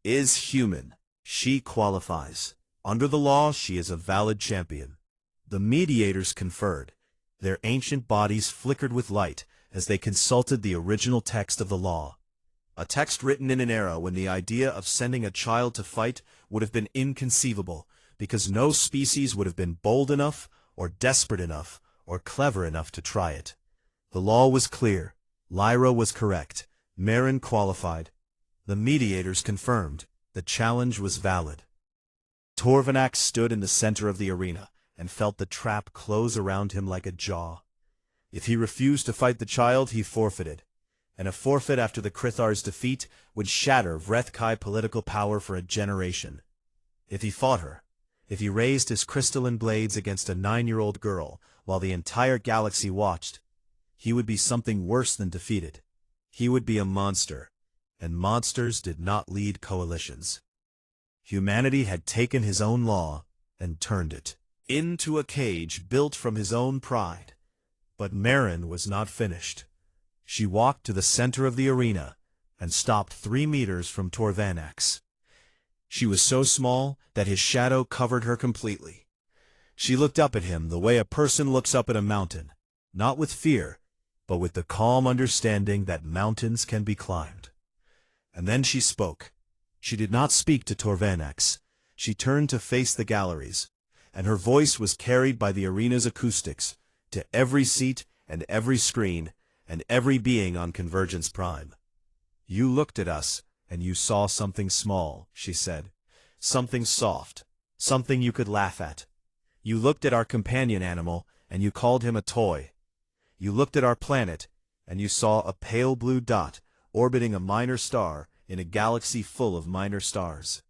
Is human. She qualifies. Under the law, she is a valid champion. The mediators conferred. Their ancient bodies flickered with light as they consulted the original text of the law. A text written in an era when the idea of sending a child to fight would have been inconceivable, because no species would have been bold enough, or desperate enough, or clever enough to try it. The law was clear. Lyra was correct. Marin qualified. The mediators confirmed. The challenge was valid. Torvanax stood in the center of the arena and felt the trap close around him like a jaw. If he refused to fight the child, he forfeited. And a forfeit after the Krithar's defeat would shatter Vrethkai political power for a generation. If he fought her, if he raised his crystalline blades against a 9-year-old girl while the entire galaxy watched, he would be something worse than defeated. He would be a monster, and monsters did not lead coalitions. Humanity had taken his own law and turned it into a cage built from his own pride. But Marin was not finished. She walked to the center of the arena and stopped 3 meters from Torvanax. She was so small that his shadow covered her completely. She looked up at him the way a person looks up at a mountain, not with fear, but with the calm understanding that mountains can be climbed. And then she spoke. She did not speak to Torvanax. She turned to face the galleries, and her voice was carried by the arena's acoustics to every seat and every screen and every being on Convergence Prime. You looked at us, and you saw something small, she said. Something soft, something you could laugh at. You looked at our companion animal, and you called him a toy. You looked at our planet, and you saw a pale blue dot orbiting a minor star in a galaxy full of minor stars.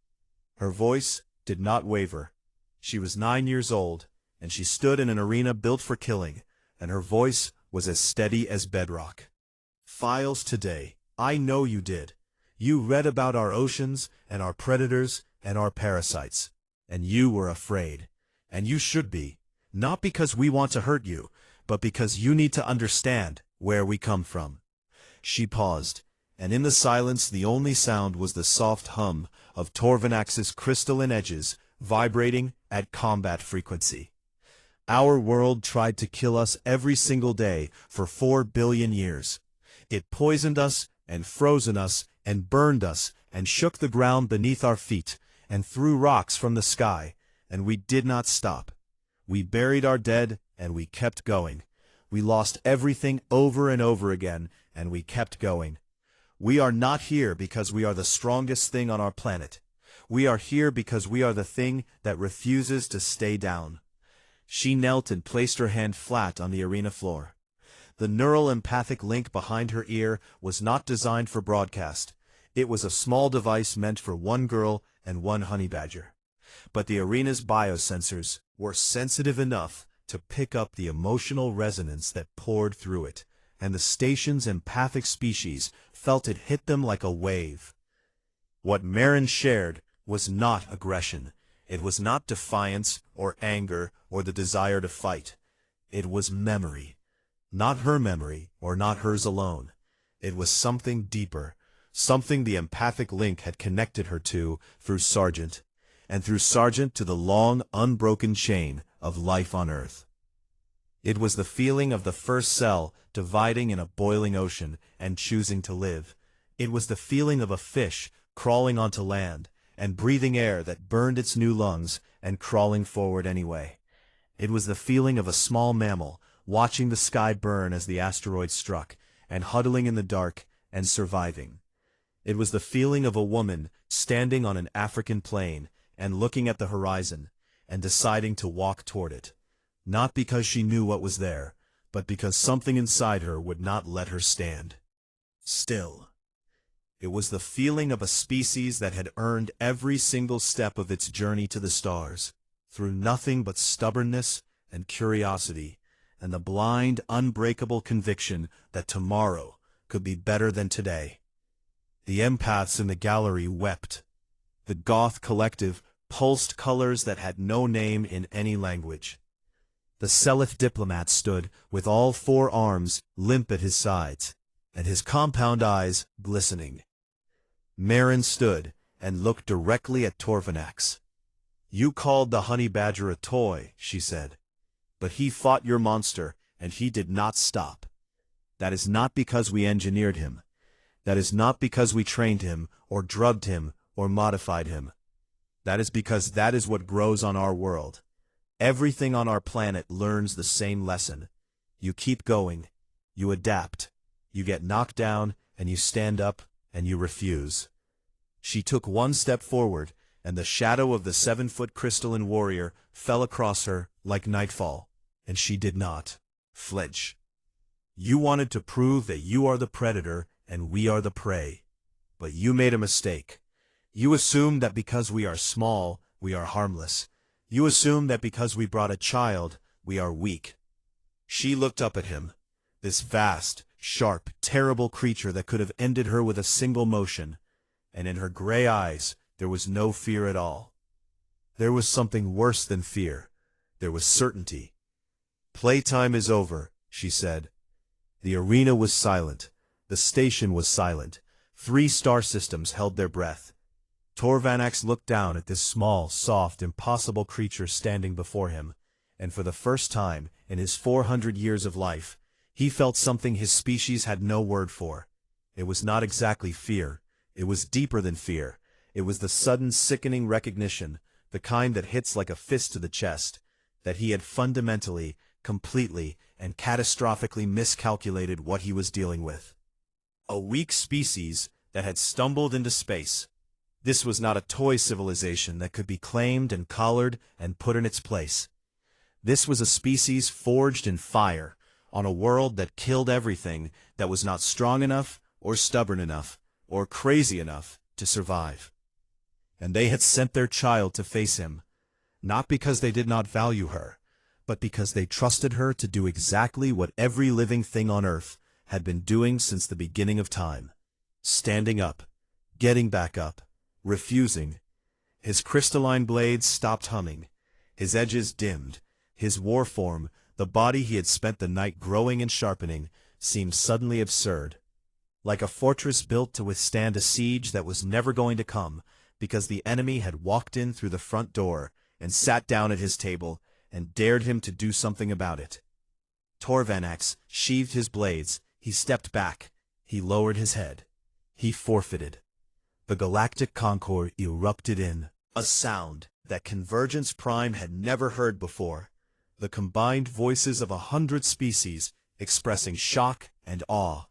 Her voice did not waver. She was 9 years old, and she stood in an arena built for killing, and her voice was as steady as bedrock. Files today, I know you did. You read about our oceans, and our predators, and our parasites. And you were afraid. And you should be. Not because we want to hurt you, but because you need to understand where we come from. She paused, and in the silence the only sound was the soft hum of Torvanax's crystalline edges vibrating at combat frequency. Our world tried to kill us every single day for 4 billion years. It poisoned us and frozen us and burned us and shook the ground beneath our feet and threw rocks from the sky, and we did not stop. We buried our dead and we kept going. We lost everything over and over again, and we kept going. We are not here because we are the strongest thing on our planet. We are here because we are the thing that refuses to stay down. She knelt and placed her hand flat on the arena floor. The neural empathic link behind her ear was not designed for broadcast. It was a small device meant for one girl and one honey badger. But the arena's biosensors were sensitive enough to pick up the emotional resonance that poured through it, and the station's empathic species felt it hit them like a wave. What Marin shared was not aggression. It was not defiance or anger or the desire to fight. It was memory. Not her memory, or not hers alone. It was something deeper, something the empathic link had connected her to through Sargent, and through Sargent to the long, unbroken chain of life on Earth. It was the feeling of the first cell dividing in a boiling ocean and choosing to live. It was the feeling of a fish crawling onto land and breathing air that burned its new lungs and crawling forward anyway. It was the feeling of a small mammal watching the sky burn as the asteroid struck, and huddling in the dark and surviving. It was the feeling of a woman standing on an African plain and looking at the horizon and deciding to walk toward it, not because she knew what was there, but because something inside her would not let her stand still. It was the feeling of a species that had earned every single step of its journey to the stars, through nothing but stubbornness and curiosity, and the blind, unbreakable conviction that tomorrow could be better than today. The empaths in the gallery wept. The goth collective pulsed colors that had no name in any language. The Seleth diplomat stood with all 4 arms limp at his sides, and his compound eyes glistening. Marin stood and looked directly at Torvanax. "You called the honey badger a toy," she said. "But he fought your monster, and he did not stop. That is not because we engineered him. That is not because we trained him, or drugged him, or modified him. That is because that is what grows on our world. Everything on our planet learns the same lesson. You keep going. You adapt. You get knocked down, and you stand up, and you refuse." She took one step forward, and the shadow of the 7-foot crystalline warrior fell across her like nightfall, and she did not flinch. "You wanted to prove that you are the predator and we are the prey. But you made a mistake. You assumed that because we are small, we are harmless. You assumed that because we brought a child, we are weak." She looked up at him, this vast, sharp, terrible creature that could have ended her with a single motion, and in her gray eyes there was no fear at all. There was something worse than fear. There was certainty. "Playtime is over," she said. The arena was silent. The station was silent. 3 star systems held their breath. Torvanax looked down at this small, soft, impossible creature standing before him, and for the first time in his 400 years of life, he felt something his species had no word for. It was not exactly fear. It was deeper than fear. It was the sudden, sickening recognition, the kind that hits like a fist to the chest, that he had fundamentally, completely, and catastrophically miscalculated what he was dealing with. A weak species that had stumbled into space. This was not a toy civilization that could be claimed and collared and put in its place. This was a species forged in fire, on a world that killed everything that was not strong enough, or stubborn enough, or crazy enough to survive. And they had sent their child to face him, not because they did not value her, but because they trusted her to do exactly what every living thing on Earth had been doing since the beginning of time: standing up, getting back up, refusing. His crystalline blades stopped humming, his edges dimmed, his war form, the body he had spent the night growing and sharpening, seemed suddenly absurd. Like a fortress built to withstand a siege that was never going to come, because the enemy had walked in through the front door and sat down at his table and dared him to do something about it. Torvanax sheathed his blades, he stepped back, he lowered his head. He forfeited. The galactic concord erupted in a sound that Convergence Prime had never heard before, the combined voices of 100 species expressing shock and awe,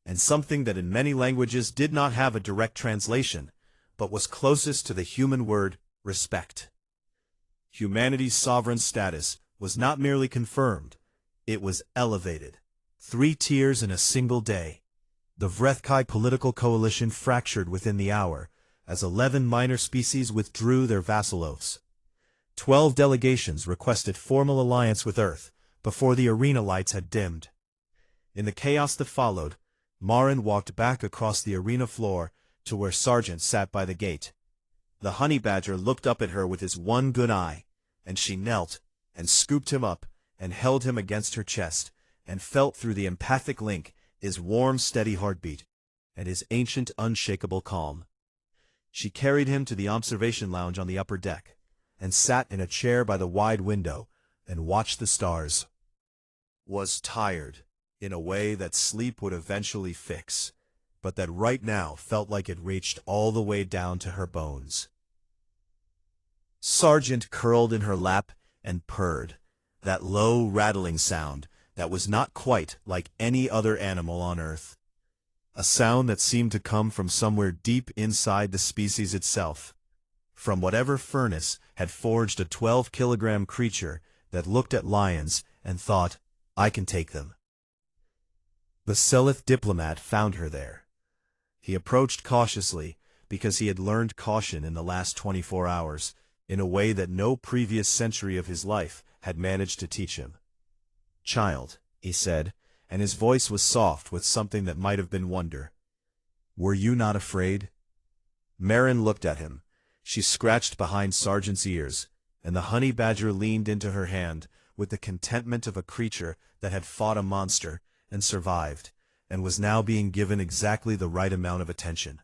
and something that in many languages did not have a direct translation, but was closest to the human word respect. Humanity's sovereign status was not merely confirmed, it was elevated. 3 tiers in a single day. The Vrethkai political coalition fractured within the hour, as 11 minor species withdrew their vassal oaths. 12 delegations requested formal alliance with Earth before the arena lights had dimmed. In the chaos that followed, Marin walked back across the arena floor to where Sargent sat by the gate. The honey badger looked up at her with his one good eye, and she knelt and scooped him up and held him against her chest and felt through the empathic link his warm, steady heartbeat and his ancient, unshakable calm. She carried him to the observation lounge on the upper deck and sat in a chair by the wide window and watched the stars. Was tired, in a way that sleep would eventually fix, but that right now felt like it reached all the way down to her bones. Sargent curled in her lap and purred, that low, rattling sound that was not quite like any other animal on Earth. A sound that seemed to come from somewhere deep inside the species itself, from whatever furnace had forged a 12-kilogram creature that looked at lions and thought, I can take them. The Selith diplomat found her there. He approached cautiously because he had learned caution in the last 24 hours, in a way that no previous century of his life had managed to teach him. Child, he said, and his voice was soft with something that might have been wonder. Were you not afraid? Marin looked at him. She scratched behind Sargent's ears, and the honey badger leaned into her hand with the contentment of a creature that had fought a monster and survived, and was now being given exactly the right amount of attention.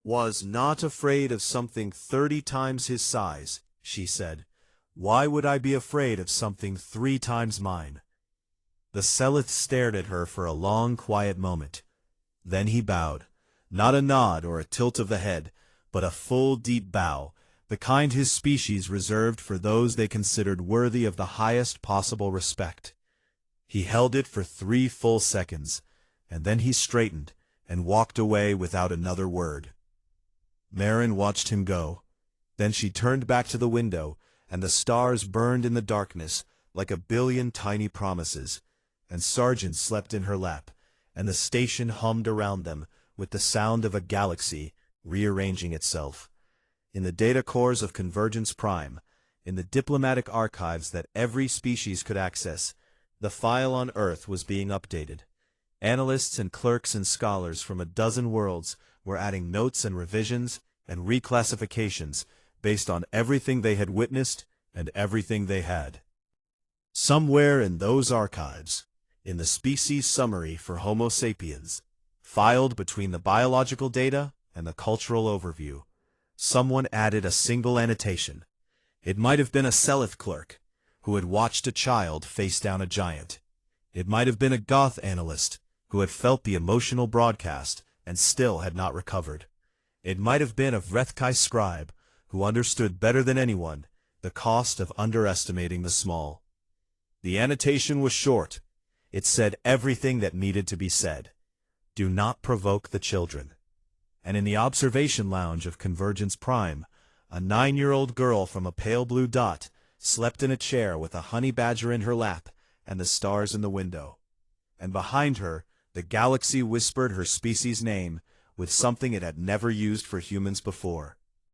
Was not afraid of something 30 times his size, she said. Why would I be afraid of something 3 times mine? The Selith stared at her for a long, quiet moment. Then he bowed, not a nod or a tilt of the head, but a full, deep bow, the kind his species reserved for those they considered worthy of the highest possible respect. He held it for 3 full seconds, and then he straightened and walked away without another word. Marin watched him go. Then she turned back to the window, and the stars burned in the darkness like a billion tiny promises, and Sargent slept in her lap, and the station hummed around them with the sound of a galaxy rearranging itself. In the data cores of Convergence Prime, in the diplomatic archives that every species could access, the file on Earth was being updated. Analysts and clerks and scholars from a dozen worlds were adding notes and revisions and reclassifications based on everything they had witnessed and everything they had. Somewhere in those archives, in the species summary for Homo sapiens, filed between the biological data and the cultural overview, someone added a single annotation. It might have been a Selith clerk who had watched a child face down a giant. It might have been a Goth analyst who had felt the emotional broadcast and still had not recovered. It might have been a Vrethkai scribe who understood better than anyone the cost of underestimating the small. The annotation was short. It said everything that needed to be said. Do not provoke the children. And in the observation lounge of Convergence Prime, a 9-year-old girl from a pale blue dot slept in a chair with a honey badger in her lap and the stars in the window. And behind her, the galaxy whispered her species' name with something it had never used for humans before.